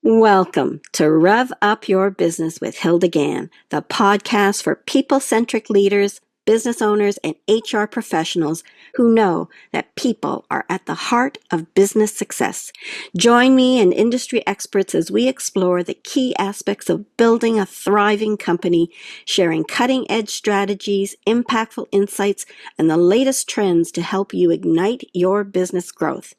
Welcome to Rev Up Your Business with Hilda Gann, the podcast for people-centric leaders, business owners, and HR professionals who know that people are at the heart of business success. Join me and industry experts as we explore the key aspects of building a thriving company, sharing cutting-edge strategies, impactful insights, and the latest trends to help you ignite your business growth.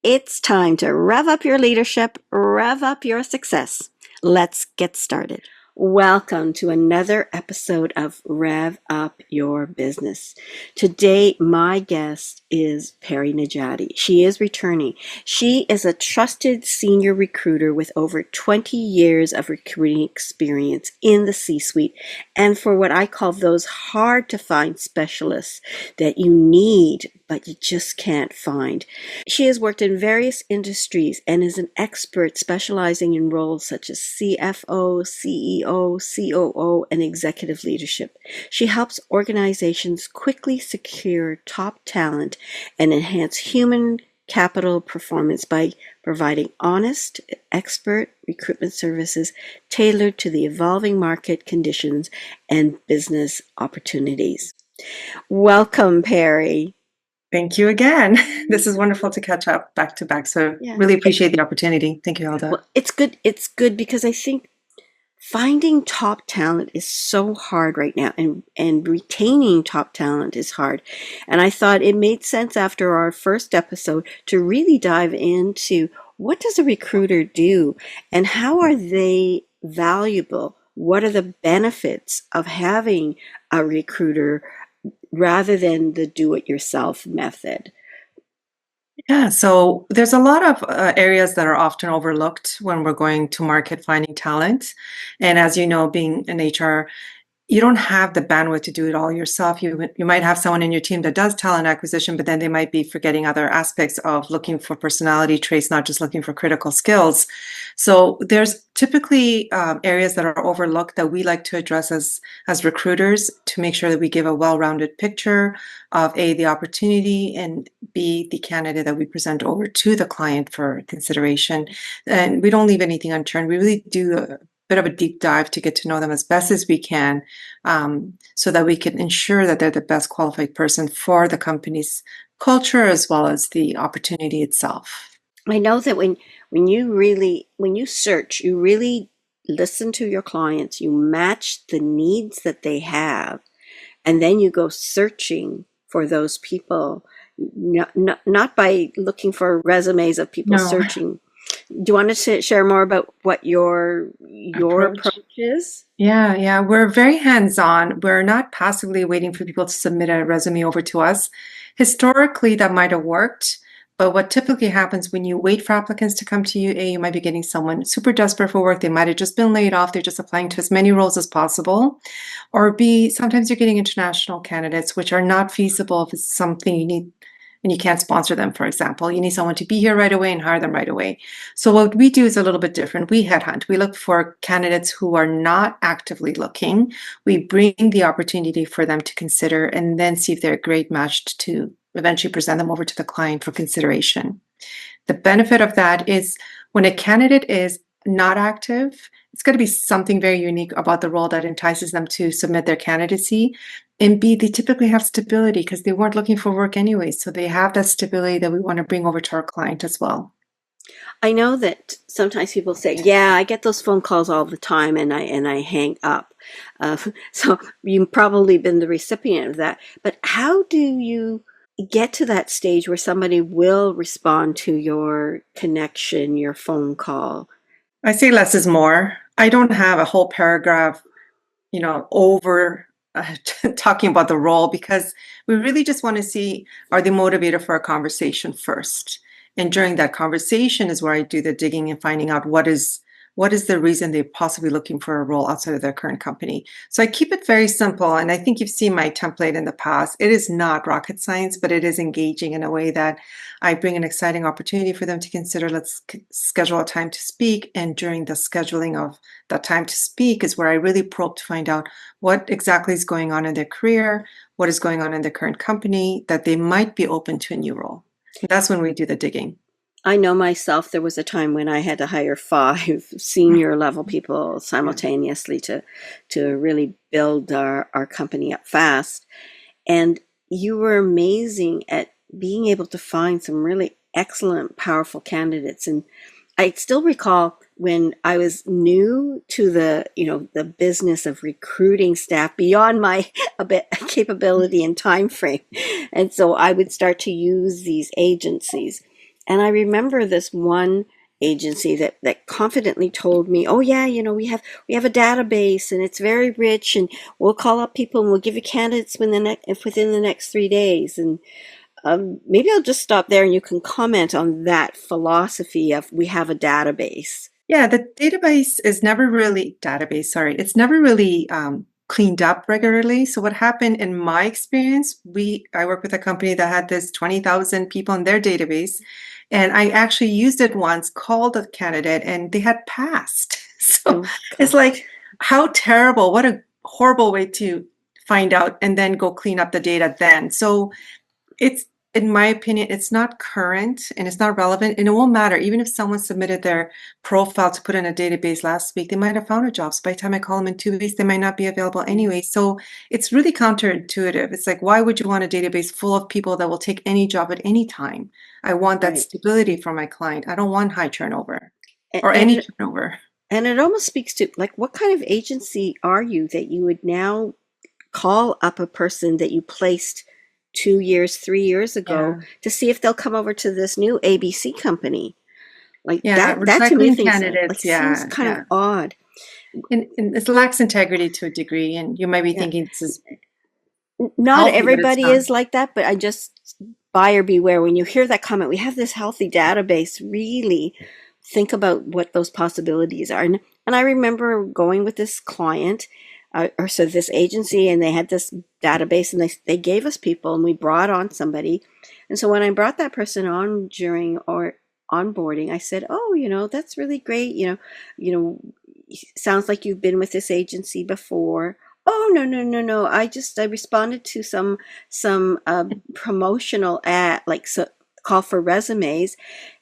It's time to rev up your leadership, rev up your success. Let's get started. Welcome to another episode of Rev Up Your Business. Today, my guest is Pari Nejatie. She is returning. She is a trusted senior recruiter with over 20 years of recruiting experience in the C-suite and for what I call those hard to find specialists that you need but you just can't find. She has worked in various industries and is an expert specializing in roles such as CFO, CEO, COO, and executive leadership. She helps organizations quickly secure top talent and enhance human capital performance by providing honest, expert recruitment services tailored to the evolving market conditions and business opportunities. Welcome, Pari. Thank you again. This is wonderful to catch up back to back. So really appreciate the opportunity. Thank you, Hilda. Well, it's good. It's good because I think finding top talent is so hard right now, and retaining top talent is hard. And I thought it made sense after our first episode to really dive into what does a recruiter do and how are they valuable? What are the benefits of having a recruiter rather than the do-it-yourself method? Yeah, so there's a lot of areas that are often overlooked when we're going to market finding talent. And as you know, being in HR, you don't have the bandwidth to do it all yourself. You might have someone in your team that does talent acquisition, but then they might be forgetting other aspects of looking for personality traits, not just looking for critical skills. So there's typically areas that are overlooked that we like to address as recruiters to make sure that we give a well-rounded picture of A, the opportunity, and B, the candidate that we present over to the client for consideration. And we don't leave anything unturned. We really do a bit of a deep dive to get to know them as best as we can, so that we can ensure that they're the best qualified person for the company's culture as well as the opportunity itself. I know that when you search, you really listen to your clients, you match the needs that they have, and then you go searching for those people, not by looking for resumes of people searching. Do you want to share more about what your approach is? Yeah. We're very hands-on. We're not passively waiting for people to submit a resume over to us. Historically, that might have worked, but what typically happens when you wait for applicants to come to you, A, you might be getting someone super desperate for work. They might have just been laid off. They're just applying to as many roles as possible. Or B, sometimes you're getting international candidates, which are not feasible if it's something you need and you can't sponsor them, for example. You need someone to be here right away and hire them right away. So what we do is a little bit different. We headhunt. We look for candidates who are not actively looking. We bring the opportunity for them to consider and then see if they're a great match to eventually present them over to the client for consideration. The benefit of that is when a candidate is not active, it's going to be something very unique about the role that entices them to submit their candidacy. And B, they typically have stability because they weren't looking for work anyway. So they have that stability that we want to bring over to our client as well. I know that sometimes people say, yeah, I get those phone calls all the time and I hang up. So you've probably been the recipient of that. But how do you get to that stage where somebody will respond to your connection, your phone call? I say less is more. I don't have a whole paragraph, over talking about the role because we really just want to see, are they motivated for a conversation first? And during that conversation is where I do the digging and finding out what is the reason they're possibly looking for a role outside of their current company. So I keep it very simple. And I think you've seen my template in the past. It is not rocket science, but it is engaging in a way that I bring an exciting opportunity for them to consider. Let's schedule a time to speak. And during the scheduling of that time to speak is where I really probe to find out what exactly is going on in their career, what is going on in their current company, that they might be open to a new role. And that's when we do the digging. I know myself, there was a time when I had to hire 5 senior level people simultaneously to really build our company up fast. And you were amazing at being able to find some really excellent, powerful candidates. And I still recall when I was new to the business of recruiting staff beyond my capability and time frame. And so I would start to use these agencies. And I remember this one agency that confidently told me, "Oh yeah, we have a database and it's very rich, and we'll call up people and we'll give you candidates within the next 3 days." And maybe I'll just stop there and you can comment on that philosophy of we have a database. Yeah, the database is never really sorry, it's never really cleaned up regularly. So what happened in my experience, I work with a company that had this 20,000 people in their database, and I actually used it once, called a candidate, and they had passed. So Oh, it's like, how terrible, what a horrible way to find out and then go clean up the data then. So it's, in my opinion, it's not current and it's not relevant, and it won't matter. Even if someone submitted their profile to put in a database last week, they might have found a job. So by the time I call them in 2 weeks, they might not be available anyway. So it's really counterintuitive. It's like, why would you want a database full of people that will take any job at any time? I want that right. stability for my client. I don't want high turnover And, or and any it, turnover. and it almost speaks to like what kind of agency are you that you would now call up a person that you placed 2 years, 3 years ago Yeah. to see if they'll come over to this new ABC company. Like Yeah. that to me Recycling thinks candidates. seems Yeah. kind of Yeah. odd. And it lacks integrity to a degree. And you might be Yeah. thinking this is Not healthy, but it's everybody not. is like that, but I just buyer beware when you hear that comment. We have this healthy database. Really think about what those possibilities are. And I remember going with this client, or so this agency, and they had this database, and they gave us people, and we brought on somebody. And so when I brought that person on during our onboarding, I said, "Oh, that's really great. Sounds like you've been with this agency before." "Oh, no, no, no, no. I responded to some promotional ad, like, so, call for resumes,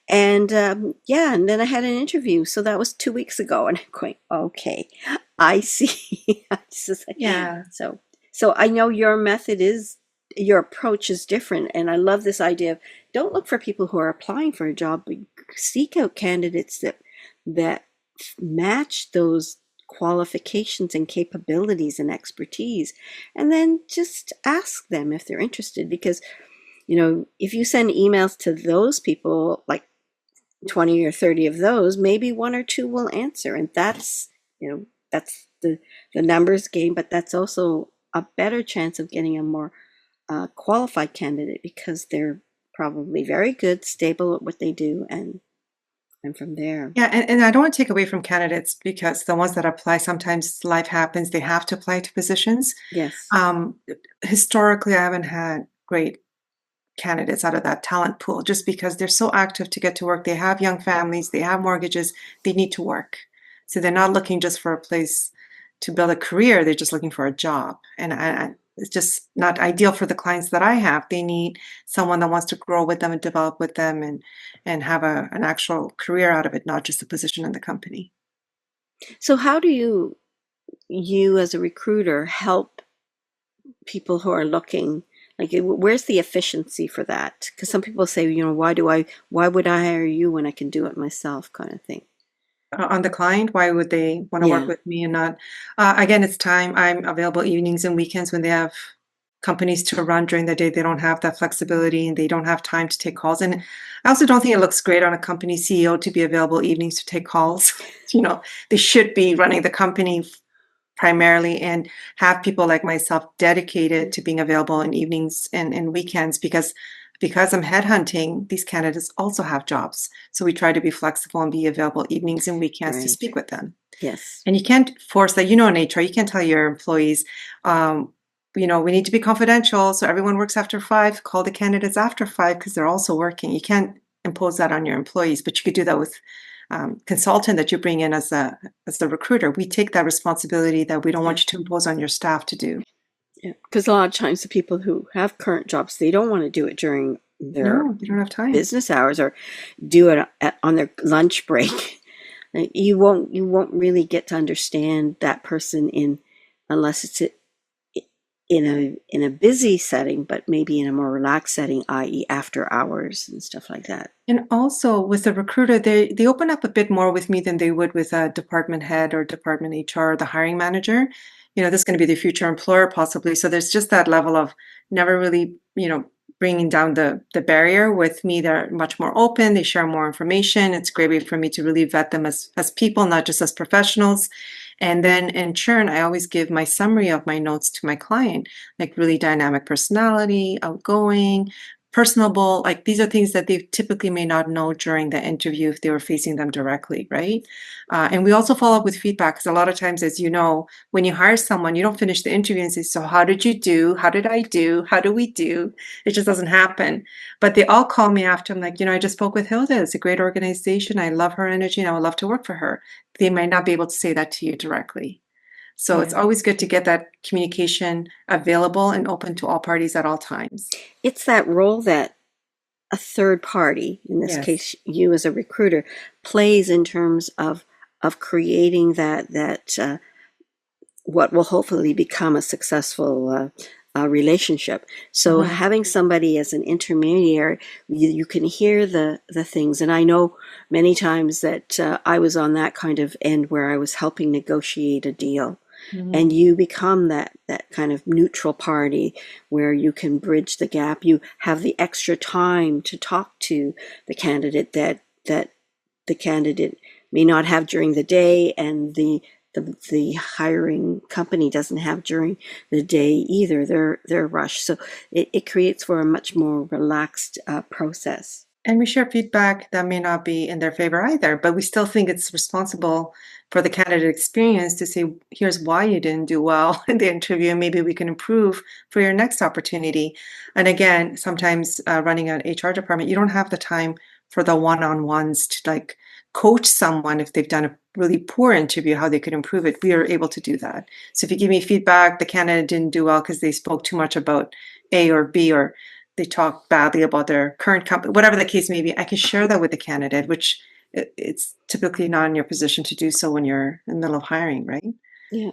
and yeah, and then I had an interview. So that was 2 weeks ago." And I'm going, "Okay, I see." Yeah. So I know your approach is different, and I love this idea of don't look for people who are applying for a job, but seek out candidates that match those qualifications and capabilities and expertise, and then just ask them if they're interested. Because if you send emails to those people, like 20 or 30 of those, maybe 1 or 2 will answer, and that's the numbers game. But that's also a better chance of getting a more qualified candidate, because they're probably very good, stable at what they do, and from there. Yeah, and I don't want to take away from candidates because the ones that apply, sometimes life happens, they have to apply to positions. Yes. Um, Historically, I haven't had great candidates out of that talent pool just because they're so active to get to work. They have young families, they have mortgages, they need to work. So they're not looking just for a place to build a career, they're just looking for a job. And it's just not ideal for the clients that I have. They need someone that wants to grow with them and develop with them and have an actual career out of it, not just a position in the company. So how do you as a recruiter help people who are looking? Like, where's the efficiency for that? Because some people say, why would I hire you when I can do it myself, kind of thing. On the client, why would they want to work Yeah. with me and not? Again, it's time. I'm available evenings and weekends when they have companies to run during the day. They don't have that flexibility and they don't have time to take calls. And I also don't think it looks great on a company CEO to be available evenings to take calls. They should be running the company primarily and have people like myself dedicated to being available in evenings and weekends because I'm headhunting, these candidates also have jobs. So we try to be flexible and be available evenings and weekends to Right. speak with them. Yes. And you can't force that. In HR, you can't tell your employees, we need to be confidential. So everyone works after 5. Call the candidates after 5 because they're also working. You can't impose that on your employees, but you could do that with consultant that you bring in as the recruiter. We take that responsibility that we don't want you to impose on your staff to do. Yeah. Because a lot of times the people who have current jobs, they don't want to do it during their No, they don't have time. business hours or do it on their lunch break. You won't really get to understand that person unless it's in a busy setting, but maybe in a more relaxed setting, i.e. after hours and stuff like that. And also with the recruiter, they open up a bit more with me than they would with a department head or department HR or the hiring manager. This is going to be the future employer possibly. So there's just that level of never really, bringing down the barrier. With me, they're much more open. They share more information. It's a great way for me to really vet them as people, not just as professionals. And then in turn, I always give my summary of my notes to my client, like really dynamic personality, outgoing, personable. Like these are things that they typically may not know during the interview if they were facing them directly, right? And we also follow up with feedback because a lot of times, as you know, when you hire someone, you don't finish the interview and say, so how did you do? How did I do? How do we do? It just doesn't happen. But they all call me after. I'm like, I just spoke with Hilda. It's a great organization. I love her energy and I would love to work for her. They might not be able to say that to you directly. So it's always good to get that communication available and open to all parties at all times. It's that role that a third party, in this Yes. case you as a recruiter, plays in terms of creating that what will hopefully become a successful relationship. So having somebody as an intermediary, you can hear the things. And I know many times that I was on that kind of end where I was helping negotiate a deal. And you become that kind of neutral party where you can bridge the gap. You have the extra time to talk to the candidate that the candidate may not have during the day, and the hiring company doesn't have during the day either. They're rushed. So it creates for a much more relaxed process. And we share feedback that may not be in their favor either, but we still think it's responsible for the candidate experience to say, here's why you didn't do well in the interview, and maybe we can improve for your next opportunity. And again, sometimes running an HR department, you don't have the time for the one-on-ones to like coach someone if they've done a really poor interview, how they could improve it. We are able to do that. So if you give me feedback, the candidate didn't do well because they spoke too much about A or B, or they talk badly about their current company, whatever the case may be, I can share that with the candidate, which it's typically not in your position to do so when you're in the middle of hiring, right? Yeah.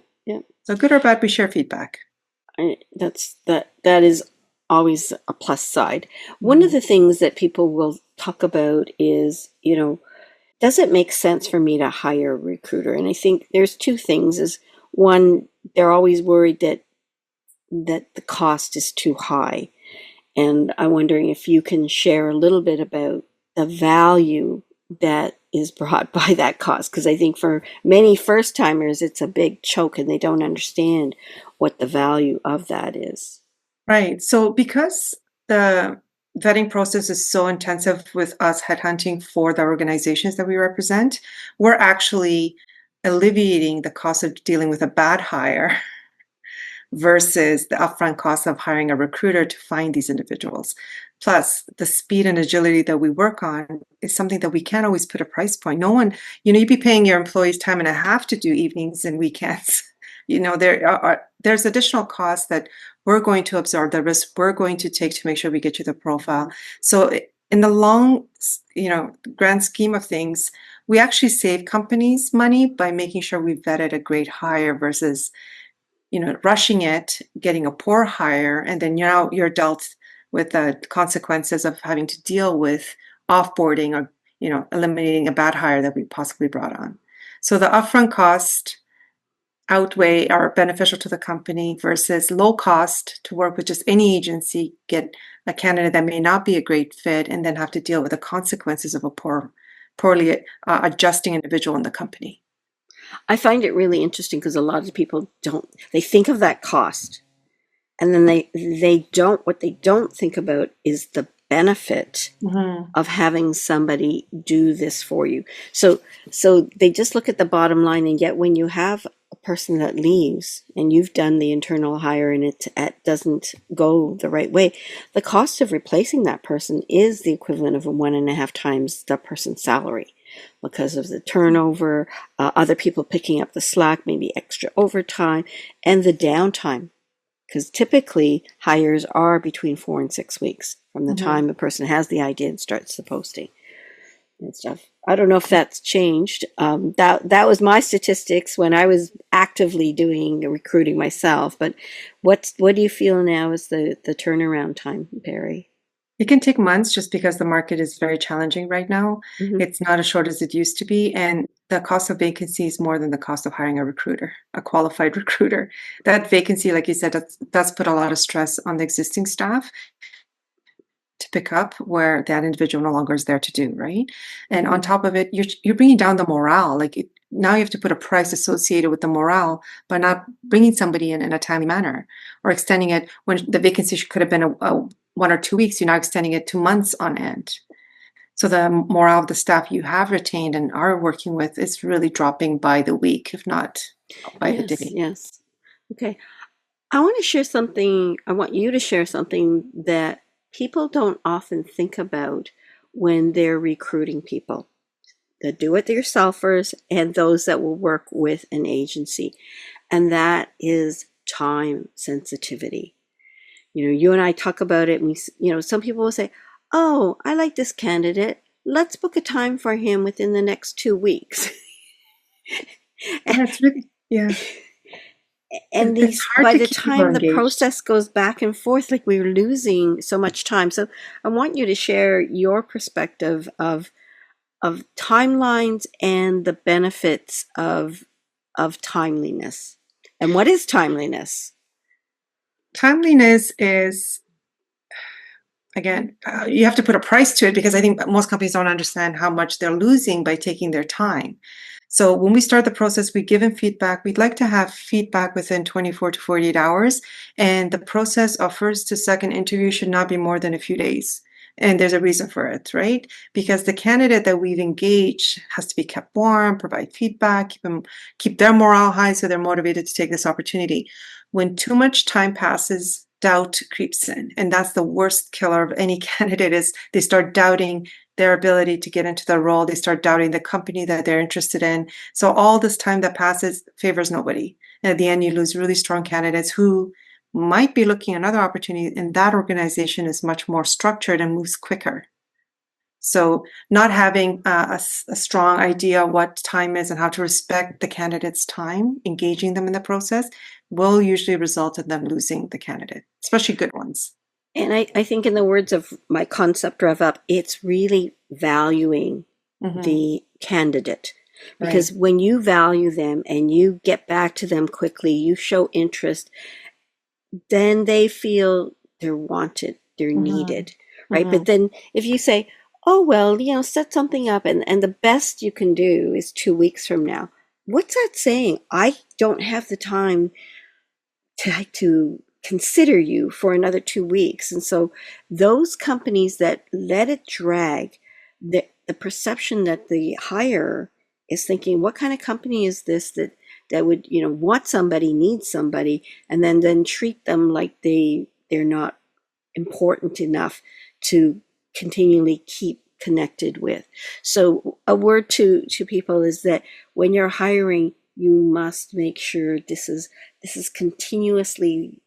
So good or bad, we share feedback. That is always a plus side. One of the things that people will talk about is, does it make sense for me to hire a recruiter? And I think there's two things. Is one, they're always worried that the cost is too high. And I'm wondering if you can share a little bit about the value that is brought by that cost. Because I think for many first-timers, it's a big choke and they don't understand what the value of that is. Right. So because the vetting process is so intensive with us headhunting for the organizations that we represent, we're actually alleviating the cost of dealing with a bad hire versus the upfront cost of hiring a recruiter to find these individuals. Plus, the speed and agility that we work on is something that we can't always put a price point. No one, you'd be paying your employees time and a half to do evenings and weekends. There's additional costs that we're going to absorb, the risk we're going to take to make sure we get you the profile. So in the long, grand scheme of things, we actually save companies money by making sure we vetted a great hire versus rushing it, getting a poor hire, and then you're dealt with the consequences of having to deal with offboarding or eliminating a bad hire that we possibly brought on. So the upfront cost outweigh are beneficial to the company versus low cost to work with just any agency, get a candidate that may not be a great fit, and then have to deal with the consequences of a poorly adjusting individual in the company. I find it really interesting because a lot of people they think of that cost, and then what they don't think about is the benefit of having somebody do this for you. So they just look at the bottom line, and yet when you have a person that leaves and you've done the internal hire and it doesn't go the right way, the cost of replacing that person is the equivalent of 1.5 times the person's salary. Because of the turnover, other people picking up the slack, maybe extra overtime, and the downtime. Because typically hires are between 4 and 6 weeks. from the time a person has the idea and starts the posting and stuff. I don't know if that's changed. That was my statistics when I was actively doing recruiting myself. But what do you feel now is the turnaround time, Pari? It can take months just because the market is very challenging right now. Mm-hmm. It's not as short as it used to be, and the cost of vacancy is more than the cost of hiring a recruiter, a qualified recruiter. That vacancy, like you said, that's put a lot of stress on the existing staff to pick up where that individual no longer is there to do, right? And on top of it, you're bringing down the morale. Now you have to put a price associated with the morale by not bringing somebody in a timely manner or extending it when the vacancy could have been a 1 or 2 weeks. You're now extending it to months on end. So the morale of the staff you have retained and are working with is really dropping by the week, if not by the day. Yes. Okay. I want to share something. I want you to share something that people don't often think about when they're recruiting people, the do-it-yourselfers and those that will work with an agency. And that is time sensitivity. You and I talk about it, and some people will say, oh, I like this candidate. Let's book a time for him within the next 2 weeks. That's really, yeah. And by the time the process goes back and forth, like we're losing so much time. So I want you to share your perspective of timelines and the benefits of timeliness. And what is timeliness? Timeliness is, again, you have to put a price to it because I think most companies don't understand how much they're losing by taking their time. So when we start the process, we give them feedback. We'd like to have feedback within 24 to 48 hours. And the process of first to second interview should not be more than a few days. And there's a reason for it, right? Because the candidate that we've engaged has to be kept warm, provide feedback, keep their morale high so they're motivated to take this opportunity. When too much time passes, doubt creeps in. And that's the worst killer of any candidate is they start doubting their ability to get into the role. They start doubting the company that they're interested in. So all this time that passes favors nobody. And at the end, you lose really strong candidates who might be looking at another opportunity, and that organization is much more structured and moves quicker. So not having a strong idea what time is and how to respect the candidate's time, engaging them in the process, will usually result in them losing the candidate, especially good ones. And I think in the words of my concept Rev Up, it's really valuing the candidate. Because when you value them and you get back to them quickly, you show interest, then they feel they're wanted, they're needed, right? But then if you say, oh, well, set something up and the best you can do is 2 weeks from now. What's that saying? I don't have the time to consider you for another 2 weeks. And so those companies that let it drag, the perception that the hirer is thinking, what kind of company is this that would, want somebody, need somebody, and then treat them like they're not important enough to continually keep connected with. So a word to people is that when you're hiring, you must make sure this is continuously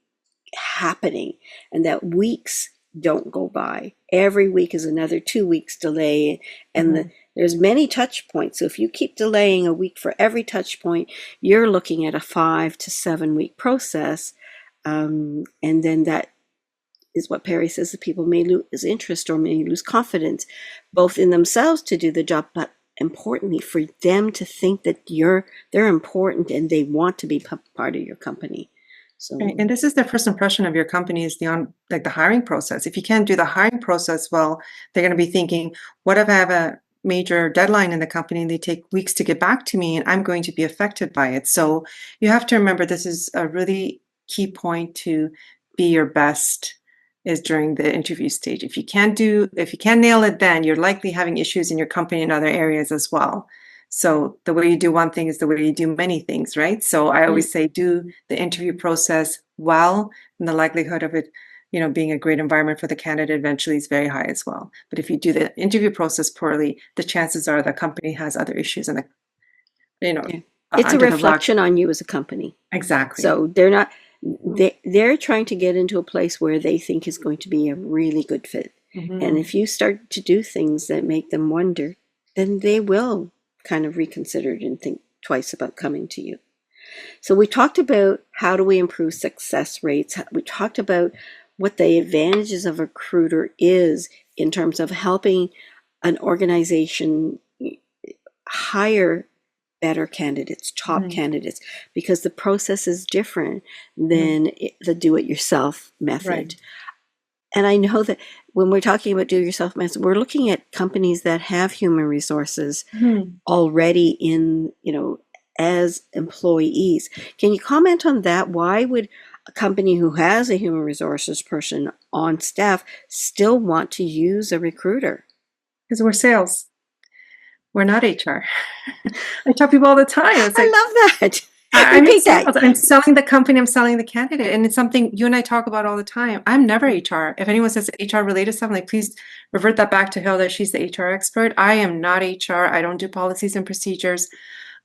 happening and that weeks don't go by. Every week is another 2 weeks delay, and there's many touch points. So if you keep delaying a week for every touch point, you're looking at a 5 to 7 week process, and then that is what Pari says that people may lose interest or may lose confidence, both in themselves to do the job, but importantly for them to think that they're important and they want to be part of your company. So, and this is their first impression of your company is the hiring process. If you can't do the hiring process well, they're going to be thinking, what if I have a major deadline in the company and they take weeks to get back to me and I'm going to be affected by it? So you have to remember this is a really key point to be your best is during the interview stage. If you can't nail it, then you're likely having issues in your company in other areas as well. So the way you do one thing is the way you do many things, right? So I always say do the interview process well, and the likelihood of it, being a great environment for the candidate eventually is very high as well. But if you do the interview process poorly, the chances are the company has other issues and it's a reflection on you as a company. Exactly. So they're trying to get into a place where they think is going to be a really good fit. And if you start to do things that make them wonder, then they will kind of reconsider it and think twice about coming to you. So we talked about how do we improve success rates. We talked about what the advantages of a recruiter is in terms of helping an organization hire better candidates, top candidates, because the process is different than the do-it-yourself method. Right. And I know that when we're talking about do-it-yourself method, we're looking at companies that have human resources already in, as employees. Can you comment on that? Why would a company who has a human resources person on staff still want to use a recruiter? Because we're sales. We're not HR. I tell people all the time. It's like, I love that. I'm in sales. I'm selling the company. I'm selling the candidate. And it's something you and I talk about all the time. I'm never HR. If anyone says HR related stuff, I'm like, please revert that back to Hilda. She's the HR expert. I am not HR. I don't do policies and procedures.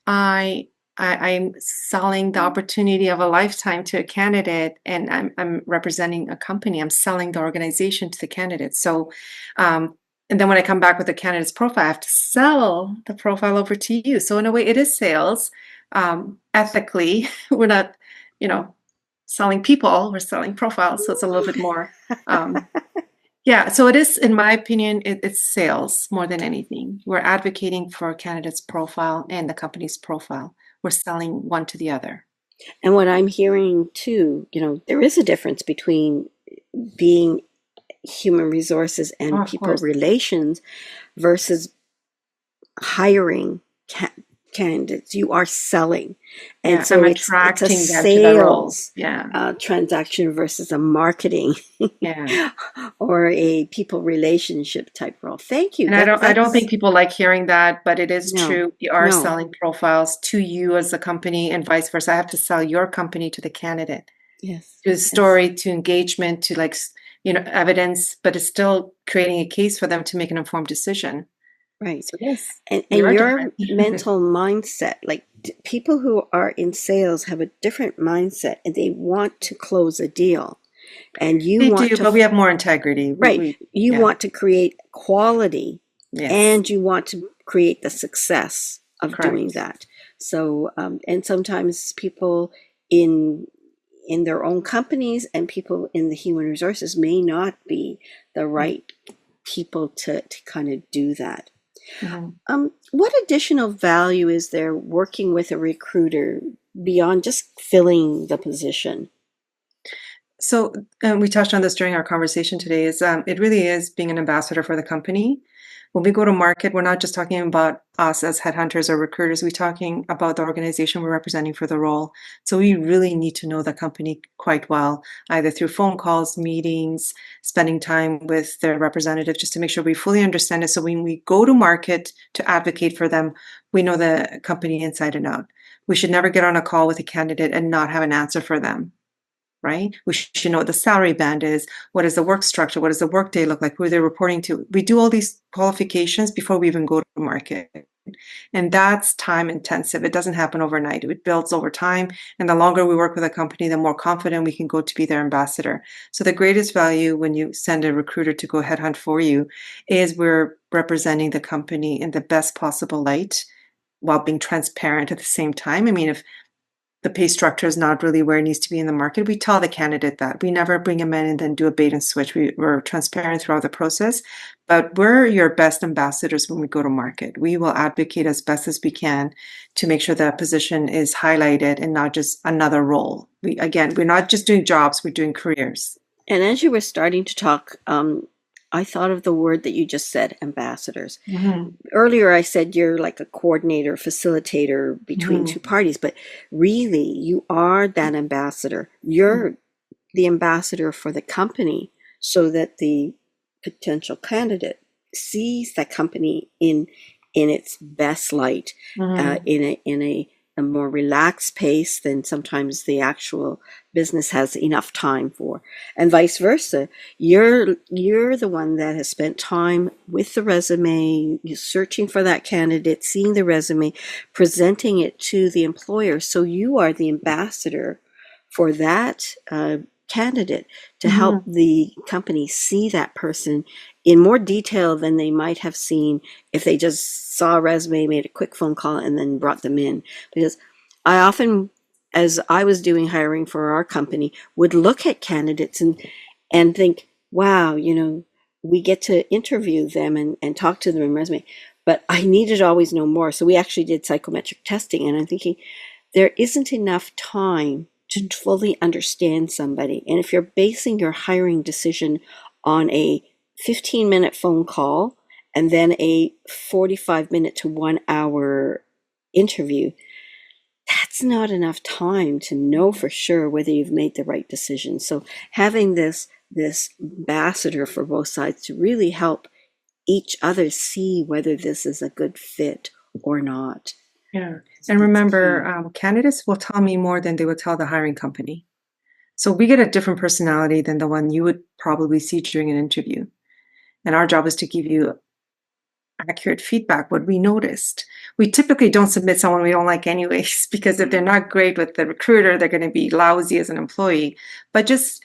I'm selling the opportunity of a lifetime to a candidate, and I'm representing a company. I'm selling the organization to the candidate. So, and then when I come back with the candidate's profile, I have to sell the profile over to you. So in a way, it is sales. Ethically, we're not, selling people. We're selling profiles. So it's a little bit more. Yeah, so it is, in my opinion, it's sales more than anything. We're advocating for a candidate's profile and the company's profile. We're selling one to the other. And what I'm hearing too, there is a difference between being human resources and people relations versus hiring candidates. You are selling, and so it's a sales transaction versus a marketing or a people relationship type role. Thank you. And I don't think people like hearing that, but it is true. We are selling profiles to you as a company and vice versa. I have to sell your company to the candidate. Yes. To the story, to engagement, to evidence, but it's still creating a case for them to make an informed decision. Right. So yes. And your mental mindset, like people who are in sales have a different mindset and they want to close a deal. And but we have more integrity. Right. You want to create quality and you want to create the success of doing that. So, and sometimes people in their own companies and people in the human resources may not be the right people to kind of do that. What additional value is there working with a recruiter beyond just filling the position? So we touched on this during our conversation today, is it really is being an ambassador for the company. When we go to market, we're not just talking about us as headhunters or recruiters. We're talking about the organization we're representing for the role. So we really need to know the company quite well, either through phone calls, meetings, spending time with their representative, just to make sure we fully understand it. So when we go to market to advocate for them, we know the company inside and out. We should never get on a call with a candidate and not have an answer for them. Right? We should know what the salary band is. What is the work structure? What does the work day look like? Who are they reporting to? We do all these qualifications before we even go to market. And that's time intensive. It doesn't happen overnight. It builds over time. And the longer we work with a company, the more confident we can go to be their ambassador. So the greatest value when you send a recruiter to go headhunt for you is we're representing the company in the best possible light while being transparent at the same time. I mean, if the pay structure is not really where it needs to be in the market, we tell the candidate that. We never bring them in and then do a bait and switch. We're transparent throughout the process, but we're your best ambassadors when we go to market. We will advocate as best as we can to make sure that position is highlighted and not just another role. We're not just doing jobs, we're doing careers. And as you were starting to talk, I thought of the word that you just said, ambassadors. Earlier, I said you're like a coordinator, facilitator between two parties, but really you are that ambassador. You're the ambassador for the company so that the potential candidate sees that company in its best light, in a more relaxed pace than sometimes the actual business has enough time for, and vice versa. You're the one that has spent time with the resume, you're searching for that candidate, seeing the resume, presenting it to the employer. So you are the ambassador for that candidate to help the company see that person in more detail than they might have seen if they just saw a resume, made a quick phone call, and then brought them in. Because I often, as I was doing hiring for our company, would look at candidates and think, wow, we get to interview them and talk to them in resume, but I needed to always know more. So we actually did psychometric testing, and I'm thinking there isn't enough time to fully understand somebody. And if you're basing your hiring decision on a 15-minute phone call and then a 45-minute to 1 hour interview, that's not enough time to know for sure whether you've made the right decision. So having this ambassador for both sides to really help each other see whether this is a good fit or not. Yeah. And remember, candidates will tell me more than they will tell the hiring company. So we get a different personality than the one you would probably see during an interview. And our job is to give you accurate feedback, what we noticed. We typically don't submit someone we don't like anyways, because if they're not great with the recruiter, they're going to be lousy as an employee. But just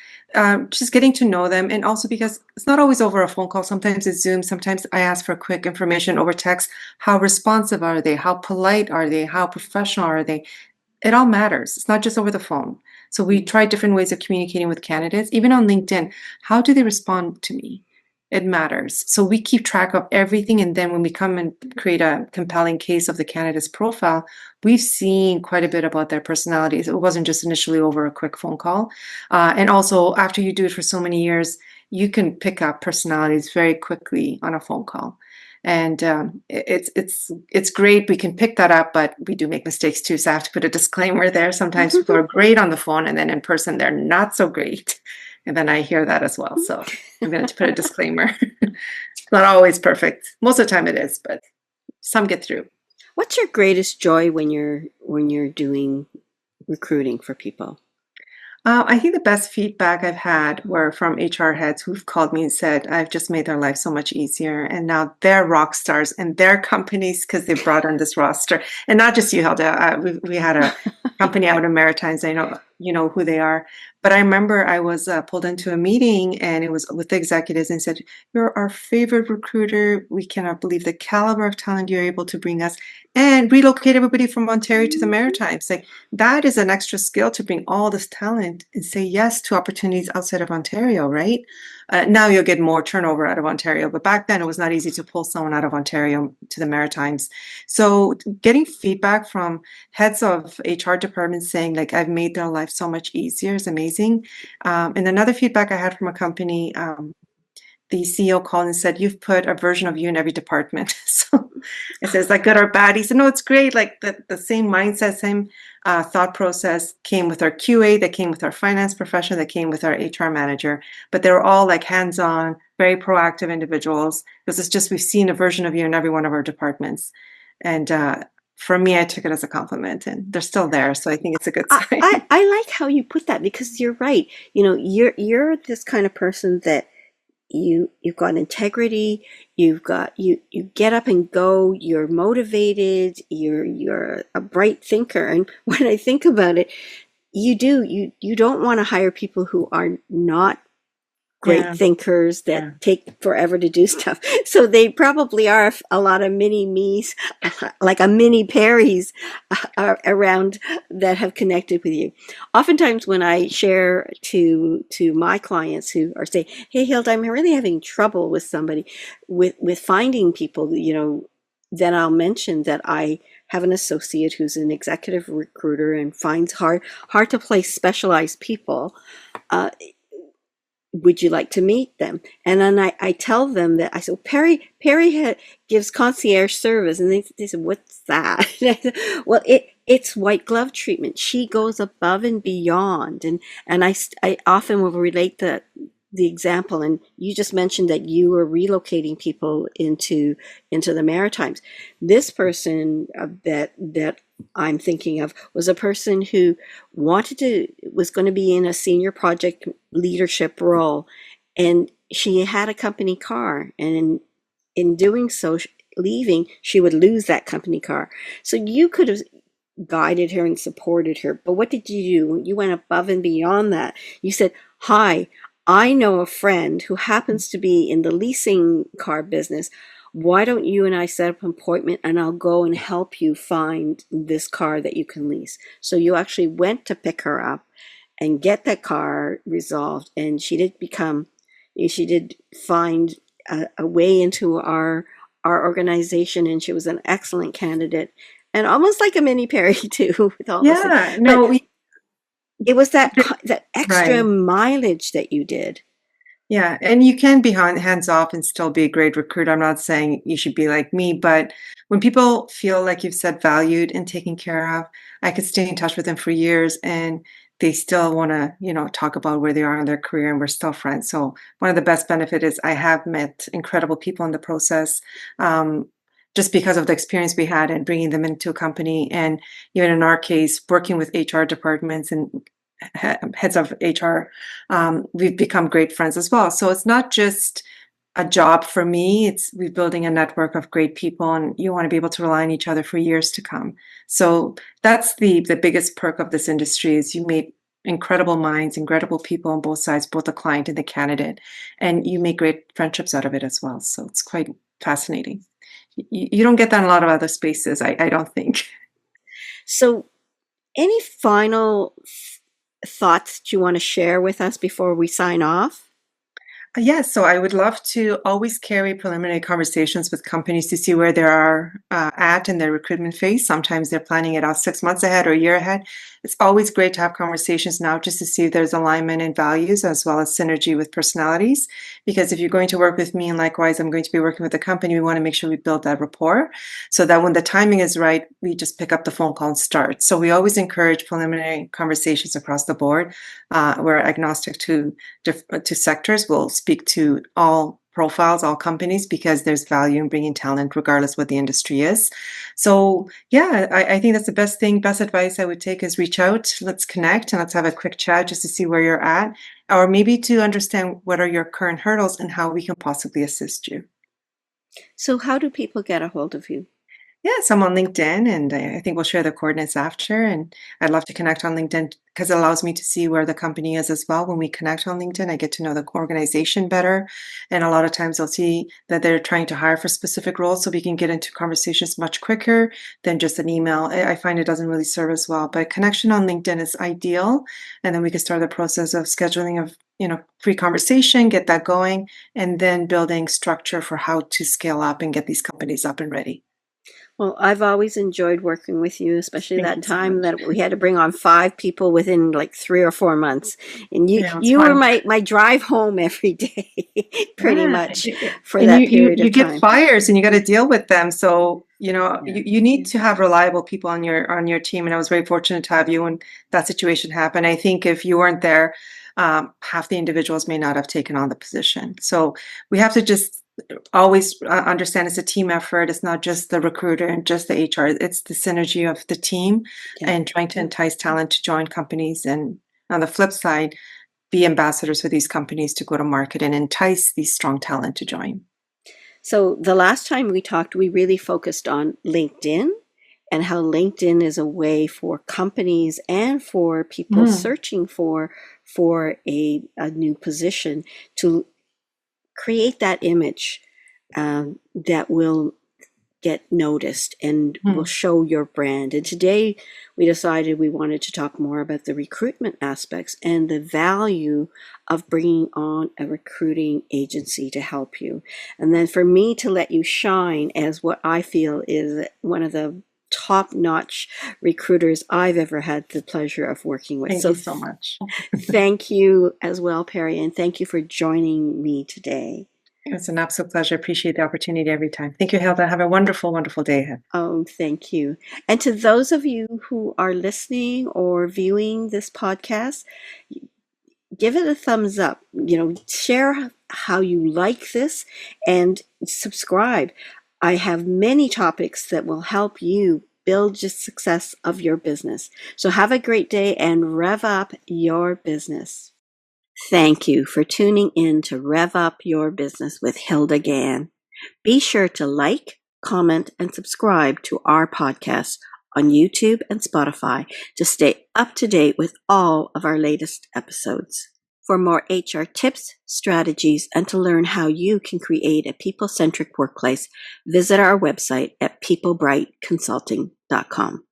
getting to know them, and also because it's not always over a phone call. Sometimes it's Zoom. Sometimes I ask for quick information over text. How responsive are they? How polite are they? How professional are they? It all matters. It's not just over the phone. So we try different ways of communicating with candidates. Even on LinkedIn, how do they respond to me? It matters. So we keep track of everything. And then when we come and create a compelling case of the candidate's profile, we've seen quite a bit about their personalities. It wasn't just initially over a quick phone call. And also, after you do it for so many years, you can pick up personalities very quickly on a phone call. And it's great. We can pick that up, but we do make mistakes too. So I have to put a disclaimer there. Sometimes people are great on the phone, and then in person, they're not so great. And then I hear that as well. So I'm going to put a disclaimer. It's not always perfect. Most of the time it is, but some get through. What's your greatest joy when you're doing recruiting for people? I think the best feedback I've had were from HR heads who've called me and said, I've just made their life so much easier. And now they're rock stars in their companies because they brought on this roster. And not just you, Hilda. We had a company out in Maritimes. I know you know who they are. But I remember I was pulled into a meeting, and it was with the executives, and said, you're our favorite recruiter. We cannot believe the caliber of talent you're able to bring us, and relocate everybody from Ontario to the Maritimes. Like, that is an extra skill to bring all this talent and say yes to opportunities outside of Ontario, right? Now you'll get more turnover out of Ontario, but back then it was not easy to pull someone out of Ontario to the Maritimes. So getting feedback from heads of HR departments saying, like, I've made their life so much easier is amazing. And another feedback I had from a company, the CEO called and said, you've put a version of you in every department. So it says, like, good or bad. He said, no, it's great. Like, the same mindset, same thought process came with our QA, that came with our finance professional, that came with our HR manager. But they were all like hands-on, very proactive individuals. Because it's just, we've seen a version of you in every one of our departments. And for me, I took it as a compliment, and they're still there. So I think it's a good sign. I like how you put that, because you're right. You're this kind of person that you've got integrity, you get up and go, you're motivated, you're a bright thinker. And when I think about it, you don't want to hire people who are not great thinkers that take forever to do stuff. So they probably are a lot of mini me's, like a mini Paris around that have connected with you. Oftentimes when I share to my clients who are saying, hey, Hilda, I'm really having trouble with somebody, with finding people, then I'll mention that I have an associate who's an executive recruiter and finds hard to place specialized people. Would you like to meet them? And then I tell them that I said, Pari gives concierge service. And they said, what's that? And I said, well, it's white glove treatment. She goes above and beyond. And I often will relate the example. And you just mentioned that you were relocating people into the Maritimes. This person that I'm thinking of was a person who was going to be in a senior project leadership role, and she had a company car, and in doing so, leaving, she would lose that company car. So you could have guided her and supported her, but what did you do? You went above and beyond that. You said, Hi, I know a friend who happens to be in the leasing car business. Why don't you and I set up an appointment and I'll go and help you find this car that you can lease? So you actually went to pick her up and get that car resolved. And she did find a way into our organization, and she was an excellent candidate and almost like a mini Perry too, with all this. Yeah, But no, we it was did- that extra right. mileage that you did. Yeah, and you can be hands off and still be a great recruiter. I'm not saying you should be like me, but when people feel like you've said valued and taken care of, I could stay in touch with them for years and they still want to, talk about where they are in their career and we're still friends. So one of the best benefit is I have met incredible people in the process, um, just because of the experience we had and bringing them into a company. And even in our case, working with HR departments and heads of HR, we've become great friends as well. So it's not just a job for me, it's we're building a network of great people and you want to be able to rely on each other for years to come. So that's the biggest perk of this industry is you meet incredible minds, incredible people on both sides, both the client and the candidate, and you make great friendships out of it as well. So it's quite fascinating. You don't get that in a lot of other spaces, I don't think. So, any final thoughts that you want to share with us before we sign off? Yes, so I would love to always carry preliminary conversations with companies to see where they are at in their recruitment phase. Sometimes they're planning it out 6 months ahead or a year ahead. It's always great to have conversations now just to see if there's alignment in values as well as synergy with personalities. Because if you're going to work with me and likewise I'm going to be working with the company, we want to make sure we build that rapport so that when the timing is right, we just pick up the phone call and start. So we always encourage preliminary conversations across the board. We're agnostic to sectors. We'll speak to all profiles, all companies, because there's value in bringing talent, regardless what the industry is. So, yeah, I think that's the best thing, best advice I would take is reach out, let's connect, and let's have a quick chat just to see where you're at, or maybe to understand what are your current hurdles and how we can possibly assist you. So, how do people get a hold of you? Yes, I'm on LinkedIn, and I think we'll share the coordinates after. And I'd love to connect on LinkedIn because it allows me to see where the company is as well. When we connect on LinkedIn, I get to know the organization better. And a lot of times I'll see that they're trying to hire for specific roles, so we can get into conversations much quicker than just an email. I find it doesn't really serve as well. But connection on LinkedIn is ideal. And then we can start the process of scheduling of free conversation, get that going, and then building structure for how to scale up and get these companies up and ready. Well, I've always enjoyed working with you, especially Thank that you so time much. that we had to bring on 5 people within like 3 or 4 months. And you Yeah, it's you were fun. my drive home every day, pretty Yeah, much for and that you period you of get time. fires and you got to deal with them. So, Yeah. you need to have reliable people on your team. And I was very fortunate to have you when that situation happened. I think if you weren't there, half the individuals may not have taken on the position. So we have to just always understand it's a team effort. It's not just the recruiter and just the HR. It's the synergy of the team Yeah. and trying to entice talent to join companies. And on the flip side, be ambassadors for these companies to go to market and entice these strong talent to join. So the last time we talked, we really focused on LinkedIn and how LinkedIn is a way for companies and for people Mm, searching for a new position to create that image that will get noticed and will mm. show your brand. And today we decided we wanted to talk more about the recruitment aspects and the value of bringing on a recruiting agency to help you. And then for me to let you shine as what I feel is one of the top-notch recruiters I've ever had the pleasure of working with. Thank So you so much. thank you as well, Perry, and thank you for joining me today. It's an absolute pleasure. Appreciate the opportunity every time. Thank you, Hilda. Have a wonderful, wonderful day ahead. Oh, thank you. And to those of you who are listening or viewing this podcast, give it a thumbs up. Share how you like this and subscribe. I have many topics that will help you build the success of your business. So have a great day and rev up your business. Thank you for tuning in to Rev Up Your Business with Hilda Gann. Be sure to like, comment, and subscribe to our podcast on YouTube and Spotify to stay up to date with all of our latest episodes. For more HR tips, strategies, and to learn how you can create a people-centric workplace, visit our website at peoplebrightconsulting.com.